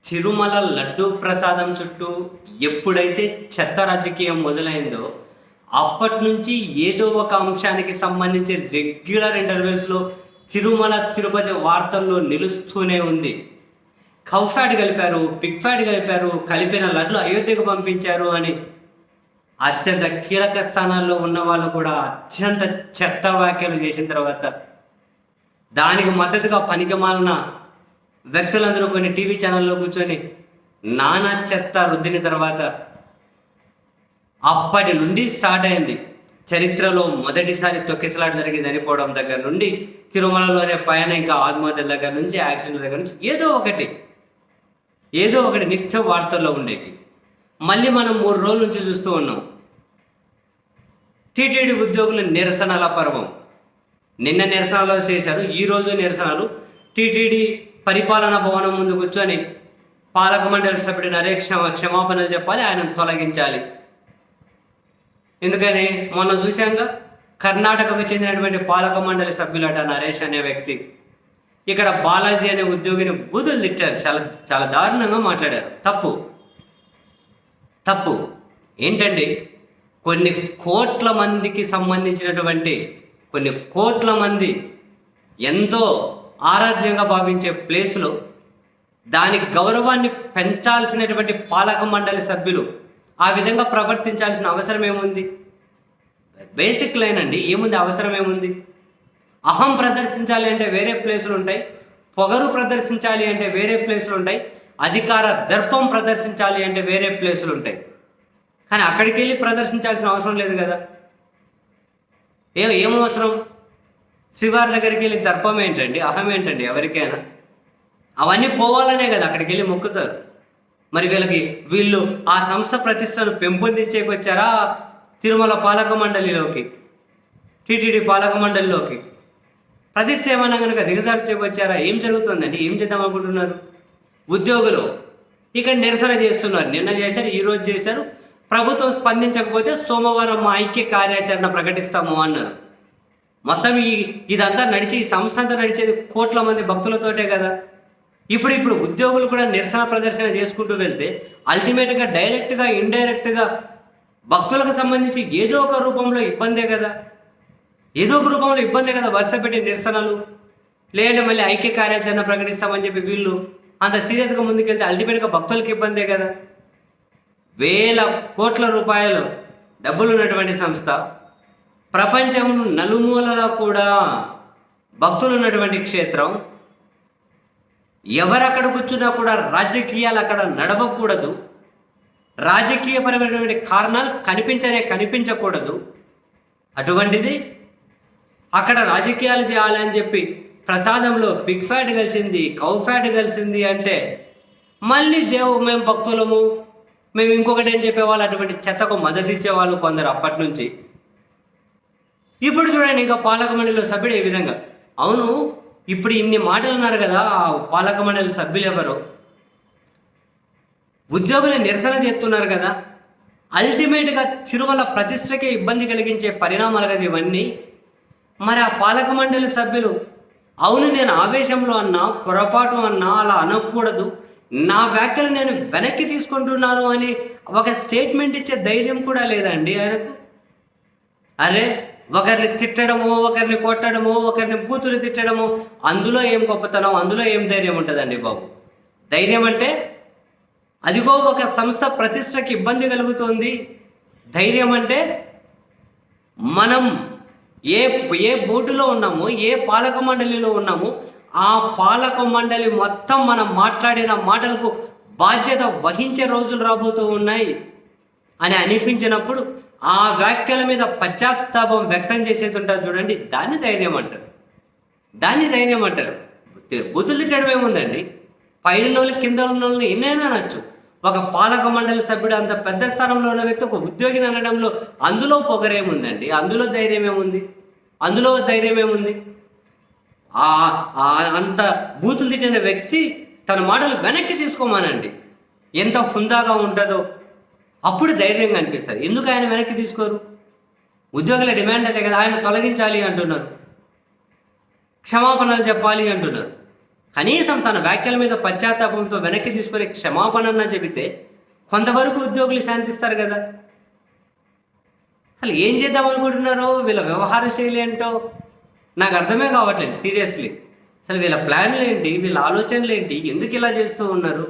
తిరుమల లడ్డూ ప్రసాదం చుట్టూ ఎప్పుడైతే చెత్త రాజకీయం మొదలైందో అప్పటి నుంచి ఏదో ఒక అంశానికి సంబంధించి రెగ్యులర్ ఇంటర్వెల్స్లో తిరుమల తిరుపతి వార్తల్లో నిలుస్తూనే ఉంది. కౌఫ్యాట్ కలిపారు, పిగ్ ఫ్యాట్ కలిపారు, కలిపిన లడ్లు అయోధ్యకు పంపించారు అని అత్యంత కీలక స్థానాల్లో ఉన్న వాళ్ళు కూడా అత్యంత చెత్త వ్యాఖ్యలు చేసిన తర్వాత దానికి మద్దతుగా పనికిమాలిన వ్యక్తులందరూ కొన్ని టీవీ ఛానల్లో కూర్చొని నానా చెత్త రుద్దిన తర్వాత అప్పటి నుండి స్టార్ట్ అయింది. చరిత్రలో మొదటిసారి తొక్కిసలాట జరిగి చనిపోవడం దగ్గర నుండి తిరుమలలోనే పైన ఇంకా ఆత్మహత్యల దగ్గర నుంచి యాక్సిడెంట్ల దగ్గర నుంచి ఏదో ఒకటి నిత్యం వార్తల్లో ఉండేకి మళ్ళీ మనం 3 రోజుల నుంచి చూస్తూ ఉన్నాం. టీటీడీ ఉద్యోగుల నిరసనల పర్వం. నిన్న నిరసనలు చేశారు, ఈరోజు నిరసనలు. టీటీడీ పరిపాలనా భవనం ముందు కూర్చొని పాలక మండలి సభ్యుడు నరేష్ క్షమాపణలు చెప్పాలి, ఆయన తొలగించాలి. ఎందుకని మొన్న చూశాంగా కర్ణాటకకు చెందినటువంటి పాలక మండలి సభ్యులట నరేష్ అనే వ్యక్తి ఇక్కడ బాలాజీ అనే ఉద్యోగిని బూతులు తిట్టారు, చాలా చాలా దారుణంగా మాట్లాడారు. తప్పు ఏంటండి? కొన్ని కోట్ల మందికి సంబంధించినటువంటి కొన్ని కోట్ల మంది ఎంతో ఆరాధ్యంగా భావించే ప్లేసులో దాని గౌరవాన్ని పెంచాల్సినటువంటి పాలక మండలి సభ్యులు ఆ విధంగా ప్రవర్తించాల్సిన అవసరం ఏముంది? బేసిక్ లైన్ అండి, ఏముంది? అవసరం ఏముంది? అహం ప్రదర్శించాలి అంటే వేరే ప్లేసులు ఉంటాయి, పొగరు ప్రదర్శించాలి అంటే వేరే ప్లేసులు ఉంటాయి, అధికార దర్పం ప్రదర్శించాలి అంటే వేరే ప్లేసులు ఉంటాయి. కానీ అక్కడికి వెళ్ళి ప్రదర్శించాల్సిన అవసరం లేదు కదా. ఏమవసరం? శ్రీవారి దగ్గరికి వెళ్ళి దర్పం ఏంటండి, అహం ఏంటండి? ఎవరికైనా అవన్నీ పోవాలనే కదా అక్కడికి వెళ్ళి మొక్కుతారు. మరి వీళ్ళు ఆ సంస్థ ప్రతిష్టను పెంపొందించేకి వచ్చారా తిరుమల పాలక మండలిలోకి, టీటీడీ పాలక మండలిలోకి? ప్రతిష్ట ఏమన్నా కనుక దిగజార్చేకి వచ్చారా? ఏం జరుగుతుందండి? ఏం చేద్దాం అనుకుంటున్నారు? ఉద్యోగులు ఇక్కడ నిరసన చేస్తున్నారు, నిన్న చేశారు, ఈరోజు చేశారు. ప్రభుత్వం స్పందించకపోతే సోమవారం మా ఐక్య కార్యాచరణ ప్రకటిస్తాము అన్నారు. మొత్తం ఇదంతా ఈ సంస్థ అంతా నడిచేది కోట్ల మంది భక్తులతోటే కదా. ఇప్పుడు ఉద్యోగులు కూడా నిరసన ప్రదర్శన చేసుకుంటూ వెళ్తే అల్టిమేట్గా డైరెక్ట్గా ఇండైరెక్ట్గా భక్తులకు సంబంధించి ఏదో ఒక రూపంలో ఇబ్బందే కదా. వరుస పెట్టి నిరసనలు లేదంటే మళ్ళీ ఐక్య కార్యాచరణ ప్రకటిస్తామని చెప్పి వీళ్ళు అంత సీరియస్గా ముందుకెళ్తే అల్టిమేట్గా భక్తులకు ఇబ్బందే కదా. వేల కోట్ల రూపాయలు డబ్బులు ఉన్నటువంటి సంస్థ, ప్రపంచం నలుమూలలో కూడా భక్తులు ఉన్నటువంటి క్షేత్రం. ఎవరక్కడ కూర్చున్నా కూడా రాజకీయాలు అక్కడ నడవకూడదు, రాజకీయపరమైనటువంటి కారణాలు కనిపించకూడదు. అటువంటిది అక్కడ రాజకీయాలు చేయాలని చెప్పి ప్రసాదంలో పిగ్ ఫ్యాట్ కలిసింది, కౌ ఫ్యాట్ కలిసింది అంటే మళ్ళీ మేము భక్తులము, మేము ఇంకొకటి ఏం చెప్పేవాళ్ళు, అటువంటి చెత్తకు మద్దతు ఇచ్చేవాళ్ళు కొందరు అప్పటి నుంచి. ఇప్పుడు చూడండి, ఇంకా పాలక మండలిలో సభ్యుడు ఏ విధంగా. అవును, ఇప్పుడు ఇన్ని మాటలు ఉన్నారు కదా, ఆ పాలక మండలి సభ్యులు ఎవరు? ఉద్యోగులు నిరసన చేస్తున్నారు కదా. అల్టిమేట్గా తిరుమల ప్రతిష్టకే ఇబ్బంది కలిగించే పరిణామాలు కదా ఇవన్నీ. మరి ఆ పాలక మండలి సభ్యులు అవును నేను ఆవేశంలో అన్నా, పొరపాటు అన్నా, అలా అనకూడదు, నా వ్యాఖ్యలు నేను వెనక్కి తీసుకుంటున్నాను అని ఒక స్టేట్మెంట్ ఇచ్చే ధైర్యం కూడా లేదండి ఆయనకు. అరే, ఒకరిని తిట్టడమో, ఒకరిని కొట్టడమో, ఒకరిని బూతులు తిట్టడమో, అందులో ఏం గొప్పతనం, అందులో ఏం ధైర్యం ఉంటుందండి బాబు? ధైర్యం అంటే అదిగో ఒక సంస్థ ప్రతిష్టకి ఇబ్బంది కలుగుతోంది. ధైర్యం అంటే మనం ఏ బోర్డులో ఉన్నామో, ఏ పాలక మండలిలో ఉన్నామో, ఆ పాలక మండలి మొత్తం మనం మాట్లాడిన మాటలకు బాధ్యత వహించే రోజులు రాబోతూ ఉన్నాయి అని అనిపించినప్పుడు ఆ వ్యాఖ్యల మీద పశ్చాత్తాపం వ్యక్తం చేసేది ఉంటారు చూడండి, దాన్ని ధైర్యం అంటారు. బుద్ధులు తిట్టడం ఏముందండి? పైన వాళ్ళని కింద ఉన్న వాళ్ళని ఎన్నైనా అనొచ్చు. ఒక పాలక మండలి సభ్యుడు అంత పెద్ద స్థానంలో ఉన్న వ్యక్తి ఒక ఉద్యోగిని అనడంలో అందులో పొగరేముందండి? అందులో ధైర్యం ఏముంది? అంత బూతులు తిట్టిన వ్యక్తి తన మాటలు వెనక్కి తీసుకోమానండి, ఎంత హుందాగా ఉంటుందో అప్పుడు ధైర్యంగా అనిపిస్తుంది. ఎందుకు ఆయన వెనక్కి తీసుకోరు? ఉద్యోగుల డిమాండ్ అదే కదా, ఆయన తొలగించాలి అంటున్నారు, క్షమాపణలు చెప్పాలి అంటున్నారు. కనీసం తన వ్యాఖ్యల మీద పశ్చాత్తాపంతో వెనక్కి తీసుకొని క్షమాపణన్నా చెబితే కొంతవరకు ఉద్యోగులు శాంతిస్తారు కదా. అసలు ఏం చేద్దాం అనుకుంటున్నారో, వీళ్ళ వ్యవహార శైలి ఏంటో నాకు అర్థమే కావట్లేదు సీరియస్లీ. అసలు వీళ్ళ ప్లాన్లు ఏంటి, వీళ్ళ ఆలోచనలు ఏంటి, ఎందుకు ఇలా చేస్తూ ఉన్నారు?